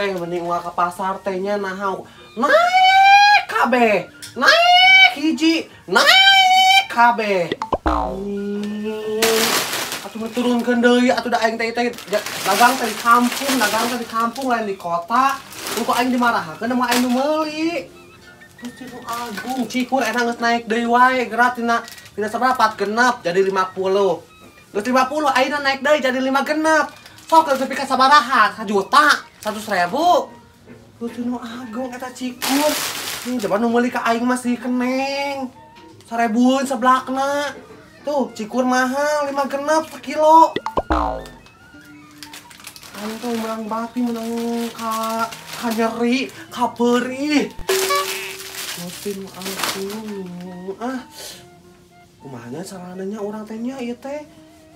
Mending ke pasar tehnya nahau naik kabeh, naik hiji, naik kabeh. Atuh turunkeun deui atuh da aing teh dagang teh di kampung, lain di kota. Engko aing dimarahakeun mah aing nu meuli. Gusti Nu Agung, cikur eta geus naik deui wae gerat tina saberapa genep jadi 50. Geus 50 ayeuna naik deui jadi 5 genep. Sok geus nepi ka sabaraha? 1 juta, 100.000. Gusti Nu Agung eta cikur. Nih coba nu meuli ka aing mah si Keneng. 1000 seblakna. Tuh, cikur mahal 5 genep sekilo. Aing tuh menang bati menang ka nyeri, ka perih. Gusti Nu Agung. Kumahanya sarananya urang teh nya ieu teh.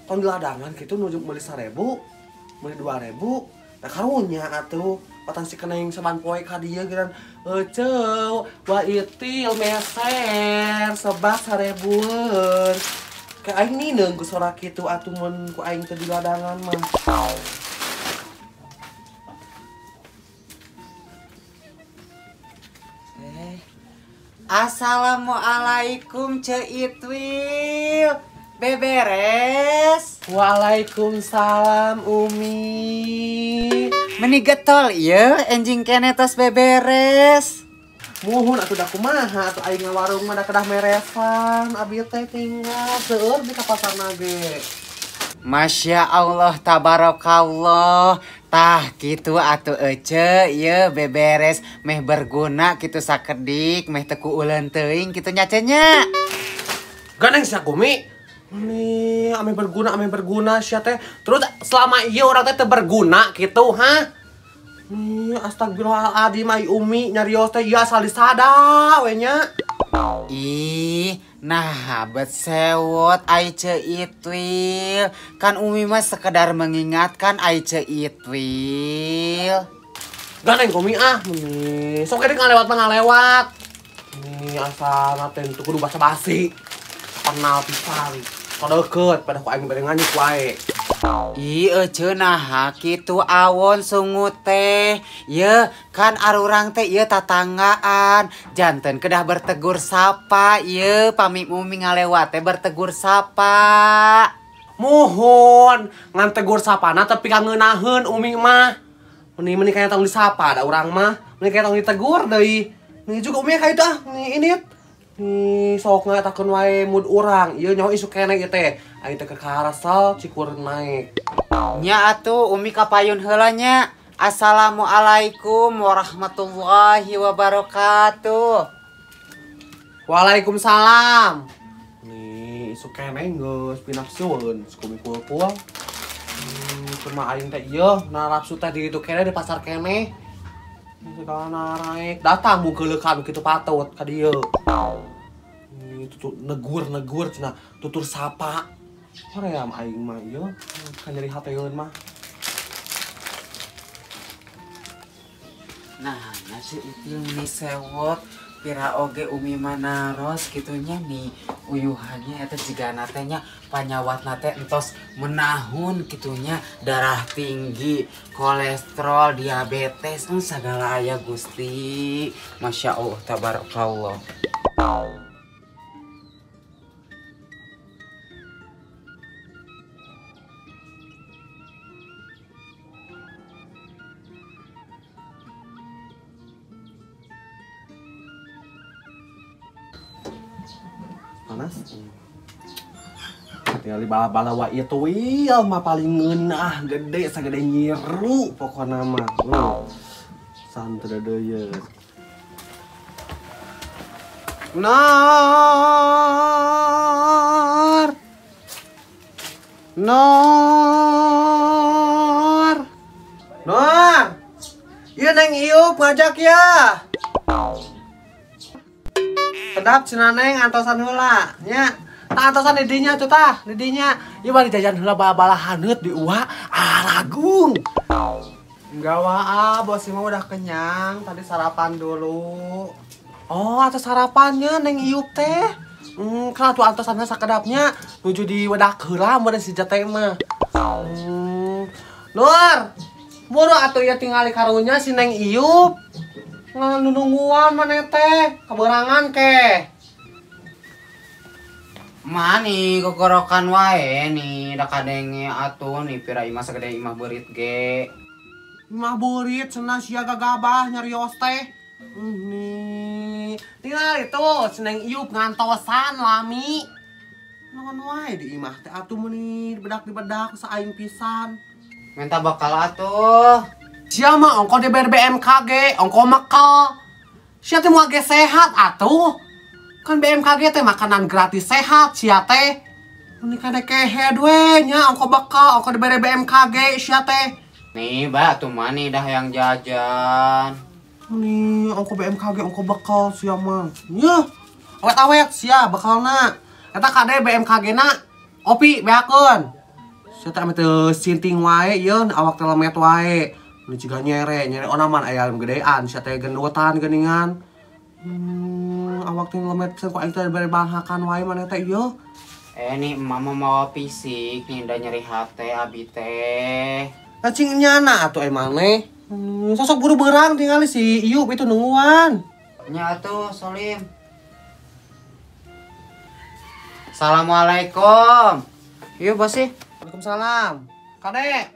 Ton di ladangan kitu nuju meuli 1000, meuli 2000. Da karunya atuh. Patang si Keneng saban poe ka dieu geran eceu wa itil meser sebas 1000-eun. Ka aing nineung ku sora kitu atuh mun ku aing teh di ladangan mah. Assalamualaikum Ceu Itwil. Beberes? Waalaikumsalam Umi. Meni getol ieu enjing kene tos beberes. Muhun atuh da kumaha atuh aing ngawarung mah da kedah meresan abi teh tinggal seueur di ka pasarna ge. Masya Allah tabarakallah. Tah kitu atuh ece ieu beberes meh berguna kitu sakedik meh teu ku uleun teuing kitu nya cenah. Ganeng sia Kumi. Nih, ame berguna sia teh. Terus selama ieu urang teh teu berguna kitu, ha? Nih, astagfirullahaladzim ai Umi nyarios teh ieu asal disada we nya. Ih, nah bet sewot ai Ceu Itwil. Kan Umi mah sekedar mengingatkan ai Ceu Itwil. Ganeng Kumi nih. Sok edek ngalewat mah ngalewat. Nih, asal teh teu kudu basa-basi. Kenal pisan. Kodeukeut pada ku aing berengan nyuk wae. Ih, ece nah kitu awon sungut teh. Ye, kan arurang teh ieu tatanggaan. Janten kedah bertegur sapa. Ye, pami Umi ngalewat teh bertegur sapa. Muhun, ngan tegur sapana tapi kangeunaheun Umi mah. Meni kaya tong disapa da urang mah. Meni kaya tong ditegur deui. Nih juga Umi ka itu nih ini. Nih sok ngatakeun wae mood urang. Ieu nyaho isu keneh ieu teh. Aing teh kekarasal cikur naik. Nya atuh Umi kapayun heula nya. Assalamualaikum warahmatullahi wabarakatuh. Waalaikumsalam. Nih isu keneh geus pinapsieun Umi pul-pul. Cuma aing teh ieu narapsu teh di ditu keneh di pasar keneh. Segala naik datang mungkeulekan kitu patut ka dieu. Tutur negur cenah tutur sapa. Hoream aing mah ieu kan nyeri hateun mah. Nah, nasi itu meni sewot pira oge Umi manaros kitunya nih uyuhannya eta jigana teh nya panyawatna teh entos menahun kitunya darah tinggi, kolesterol, diabetes, sagala aya Gusti. Masya Allah tabarakallah. Panas. Tinggal di bala-bala itu iya mah paling ngeunah gede sagede nyiru pokona mah. Santre deui. Nar. Neng Iup ngajak ya. Sedap cenah Neng antosan heula nya. Tah antosan di dinya tuh tah, di dinya. Ieu bari jajan heula bala-bala haneut di uwa Alagung. Enggak wah, bos mah udah kenyang. Tadi sarapan dulu. Oh, atas sarapannya Neng Iup teh. Kan atuh antosanna sakedapnya nuju di wedak heula meureun si Jate mah. Nur. Buru atuh ya tingali karunya si Neng Iup. Nungguan maneh teh, kaberangan ke. Mani kokorokan wae nih da kadenge atuh nih pira imah sagede imah beurit ge. Imah beurit cenah sia gagabah nyarios teh. Nih, tinggal itu si Neng Iup ngantosan lami. Naon wae di imah teh atuh meuni bedak saing pisan. Minta bakal atuh. Sia mah ongko di BMKG, ongko mekal. Sia teh moal ge sehat atuh. Kan BMKG teh makanan gratis sehat sia teh. Ini kade kehe we nya ongko bekal, ongko di BMKG sia teh. Nih, Mbak, tuh mani dah yang jajan. Nih, ongko BMKG, ongko bekal sia mah. Nya, awet-awet sia bekalna. Eta kade BMKG na opi beakeun. Sia teh ame teu sinting wae ieu awak teh lemet wae. Ini ciga nyere onaman aya gedean sia teh gendutan geuningan. Awak teh lemet pisan ku aing teh bari bahakan wae maneh teh ieu. Nih mama mau fisik nih udah nyeri hati abi teh. Cing nyana atuh maneh. Sosok buru berang tinggal si Iup itu nungguan. Nya atuh Solim. Assalamualaikum. Yuk bos sih. Waalaikumsalam. Kade.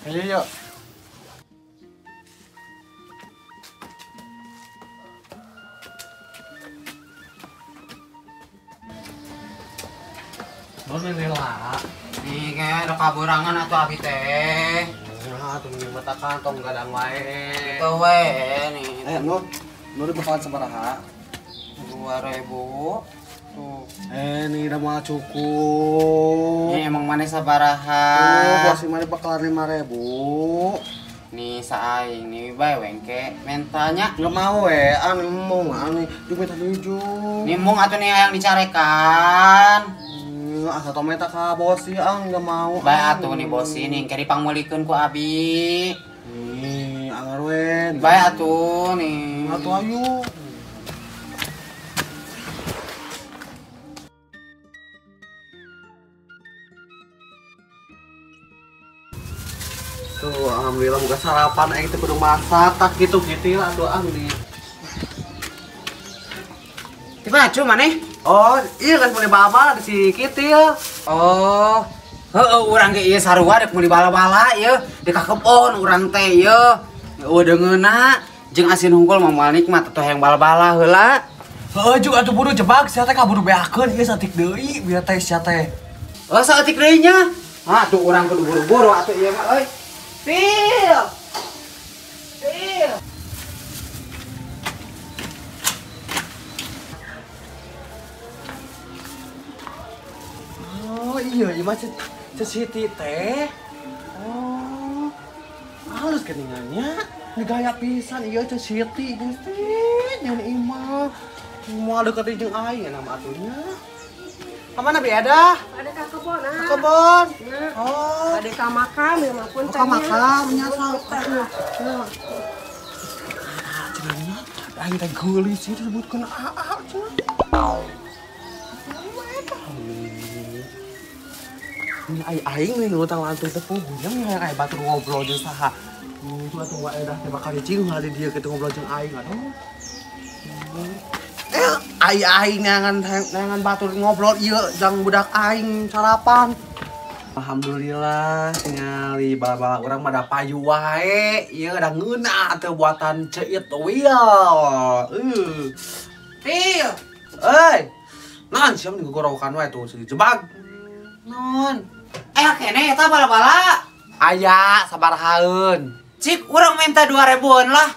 Ayo yuk. Ini lah. Nih kayak ada kaburangan atau abi teh. Nah, tuh di mata kantong gadang wae. Itu we nih. Nur bakalan sabaraha? 2.000. Tuh. Ini udah mau cukup. Ini emang mana sabaraha? Bos mana bakalan 5.000. Nih saing nih bae wengke mentanya. Enggak mau mung ani juga minta tujuh. Nih mung atuh nih yang dicarekan. Asa tometa ka bos enggak mau. Bae atuh nih bos ini keri pangmulikeun ku abi. Nih angarwen. Bae atuh nih. Atuh ayu. Tuh alhamdulillah buka sarapan aing teh kudu masak tak gitu-gitu lah doang nih. Tiba cuma nih. Oh, iya kan mulai bala-bala di si Kitil. Oh. Heeh, urang ge ieu sarua dek meuli bala-bala ieu. Di ka kebon urang teh ieu. Deungeuna jeung asin hungkul mah nikmat atuh hayang bala-bala heula. Heeh, juga atuh buru jebak sia teh kaburu beakeun ieu satik deui biar teh sia teh. Oh, saeutik deui nya. Ah, tuh urang kudu buru-buru atuh ieu mah euy. Pil. Pil. Oh iya, iya mah Siti teh. Oh, halus keningannya. Gaya pisan iya Siti Gusti. Nyan imah. Mau deketin jeung aing nama atunya. Kamana bi ada? Ada ka kebon. Ke kebon. Nah. Oh, Ada ka makam ya mah pun ka makam nya sok. Aing teh geulis sih disebutkeun aa cenah. Ini aing nih ngutang lantung tepung guyang yang aya batur ngobrol jeung saha. Itu atuh wae dah teh bakal cing ngade dia kitu ngobrol jeung aing atuh. Aing nangan batur ngobrol ieu jang budak aing sarapan. Alhamdulillah ningali bala-bala urang mah da payu wae. Ieu da ngeuna teh buatan Ceit Wil. Pil. Euy. Naon sia digogorokan wae tuh si jebag. Non. Kene eta bala-bala. Aya sabarahaeun. Cik urang minta 2.000-an lah.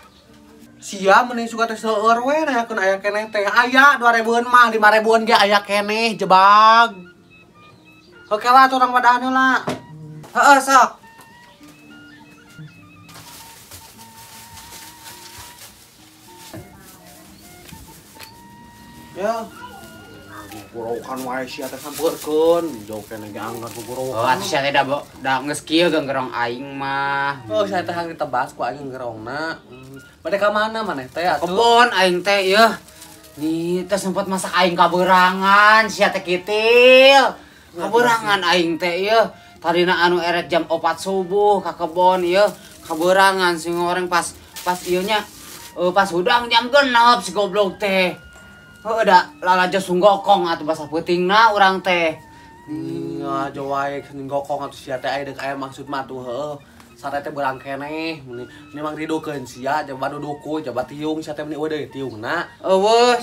Sia mending suka teh seueur we nayakeun aya keneh teh. Aya 2.000-an mah 5.000-an ge aya keneh jebag. Oke lah urang pada anu lah. Heeh sok. Ya. Gugorokan wae sia teh sampeurkeun, jauh kene ge anggar Oh, gugorokan. atuh sia teh da geus kieu ganggerong aing mah. Oh, saya teh hang ditebas ku aing gerongna. Bade ka mana maneh teh atuh? Kebon aing teh yeuh. Nih teh sempat masak aing kabeurangan sia teh kitil. Kabeurangan aing teh yeuh. Tadina anu eret jam 4 subuh ka kebon yeuh. Kabeurangan si ngoreng pas ieu nya pas hudang jam 6 si goblok teh. Heuh da lalajo sunggokong atuh basa peutingna urang teh. Ngajo wae gokong atuh sia teh aya deuk aya maksud mah tuh heuh. Sare teh beurang keneh, meni mang ridokeun sia jabat duduku, jabat tiung sia teh meni eueuh tiungna. Eueuh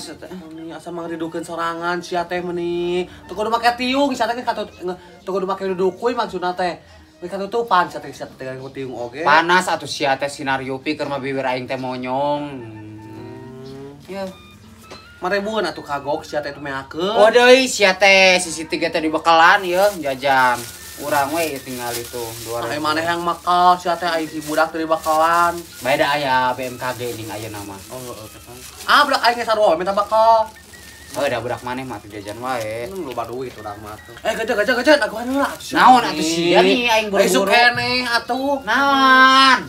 Meni asa mang ridokeun sorangan sia teh meni. Teu kudu make tiung sia teh katut teu kudu make duduku maksudna teh. We katutupan sia teh ku tiung oge. panas atuh sia teh sinario pi keur mah bibir aing teh monyong. Ya. Marebuan atuh kagok sia teh meakeun. Oh deui sia teh sisi 3 teh di bekalan yeuh jajan. Urang we tinggal itu 200. Ai maneh yang makal sia teh ai si budak teh di bakalan. Beda aya BMKG ning ayeuna mah. Oh heeh kan. Ah budak aing ge sarua minta bakal. Oh da budak maneh mah teu jajan wae. Loba duit urang mah tuh. Gajah aku heula. Naon atuh sia nih aing Esuk buru-buru. keneh atuh. Naon?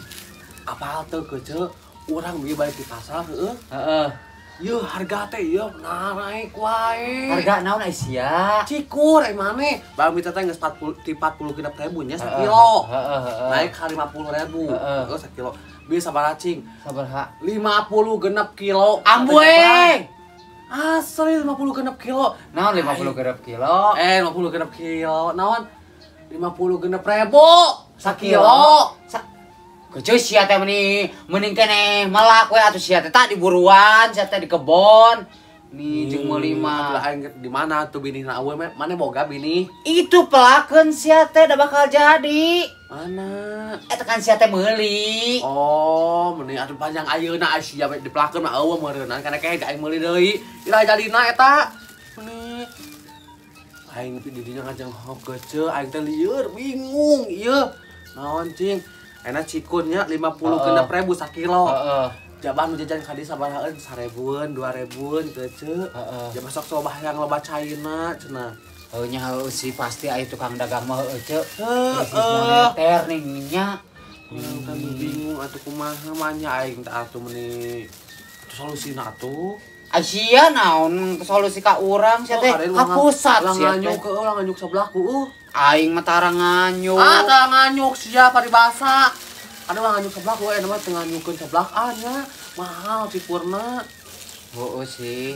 Apal teu geuceuk urang beli balik di pasar heeh. Heeh. Yeuh harga teh yeuh naik wae. Harga naon ai sia? Cikur ai maneh. Bami teh geus 40 genep ribu nya sakilo. Heeh. Naik ka 50.000. Heeh. Sakilo. Bisa sabaraha cing? Sabaraha? 50 genep kilo. Ambueng. Asli 50 genep kilo. Naon 50 genep kilo? 50 genep kilo. Naon? 50 genep ribu. Sakilo. Kucu sia teh mending keneh melak we atuh sia teh tak diburuan, sia teh di kebon. Nih jeung meuli mah. Aing di mana tuh binihna awewe mana boga bini? Itu pelakeun sia teh da bakal jadi. Mana? Eta kan sia teh meuli. Oh, mending atuh panjang ayeuna sia dipelakeun mah eueuh meureunna kana kae aing meuli deui. Ira jadina eta. Meni aing di dinya ngajeng hok geuceuk aing teh lieur bingung ieu. Naon cing? Enak cikunnya 50 genep ribu sakilo. Heeh. Jaban nu jajan kadi sabaraha 1.000-an, 2.000-an geuceuk. Heeh. Ya besok coba yang loba caina cenah. Heuh nya heuh sih pasti aya tukang dagang mah heuh ceu. Heeh. Moneter ning nya. Kan bingung atuh kumaha mah nya aing teh atuh meuni solusina atuh. Sia naon solusi ka urang sia teh ka pusat sia teh. Lang nganyuk sebelahku. Aing mah tara nganyuk. Ah, tah nganyuk sia paribasa. Anu mah nganyuk sebelahku eta mah teu nganyukeun sebelah nya. Mahal cipurna. Heuh sih.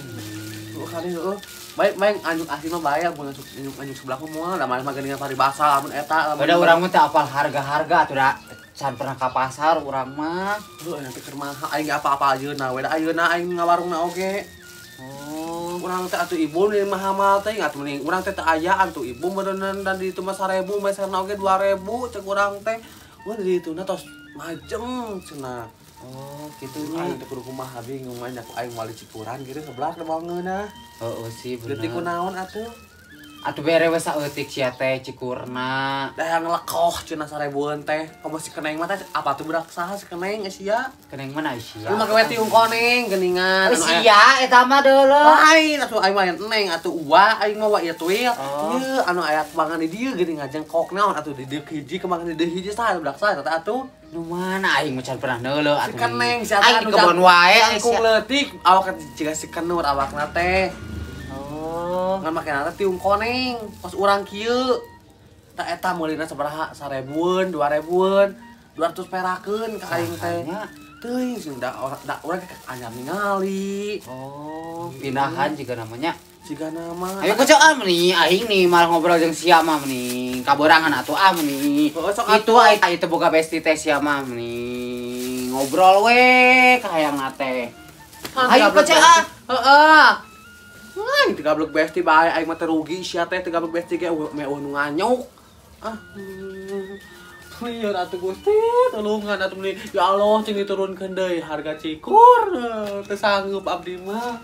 Tuh kali heueuh. Baik anyuk asli mah bayar mun anyuk sebelahku moal da mah geuningan paribasa lamun eta lamun. Beda urang mah teh apal harga-harga atuh da can pernah ka pasar urang mah. Heuh aya teh keur mahal aing apa-apa ayeuna we da ayeuna aing ngawarungna oge. Oh, Urang teh atuh ibu nih mah hamal teh atuh mending urang teh teu ayaan tuh ibu meureunnan dan di ditu mah 1.000 meserna oge 2.000 cek urang teh. Wah di dituna tos majeng cenah. oh Kitunya kitunya. teh kudu kumaha bingung mah nya ku aing wali cipuran kitu sebelah teh bangeunna. Heuh sih Detik bener. kunaon atuh? Atuh bere we saeutik sia teh cikurna. Da yang lekoh cenah 1.000-an teh. Kamu si keneng mah teh apa tuh budak saha si keneng sia? Keneng mana sia? Lu make we tiung koneng geuningan. Sia eta mah deuleuh. Lain atuh aing mah neng atuh uwa aing mah wa ieu tuil. Oh. Ieu anu aya kemangan di dieu geuning ngajengkok naon atuh di deuk hiji kemangan di deuk hiji saha budak saha eta atuh. Nu mana aing mah can pernah deuleuh Si atuh. keneng si aing di kebon wae aing kung sia. leutik awak jiga si kenur awakna teh. Oh. Ngan make nana tiung koneng pas urang kieu. Ta eta meulina sabaraha 1.000-an, 2.000-an, 200 perakeun ka aing teh. Sahanya? Teuing sih da urang anyar ningali. Oh, pindahan juga namanya. Siga nama. Ayo kocok nih, aing nih malah ngobrol jeung sia mah nih. Kaberangan atuh nih. Oh, sok Itu atuh. Itu boga besti teh sia mah nih. Ngobrol we kahayangna teh. Ayo kocok Heeh. Aing teu gablek besti bae aing mah teh rugi sia teh teu gablek besti ge me nu nganyuk. Ah. Lieur atuh Gusti, tulungan atuh meuni. Ya Allah, cing diturunkeun deui harga cikur. Teu sanggup abdi mah.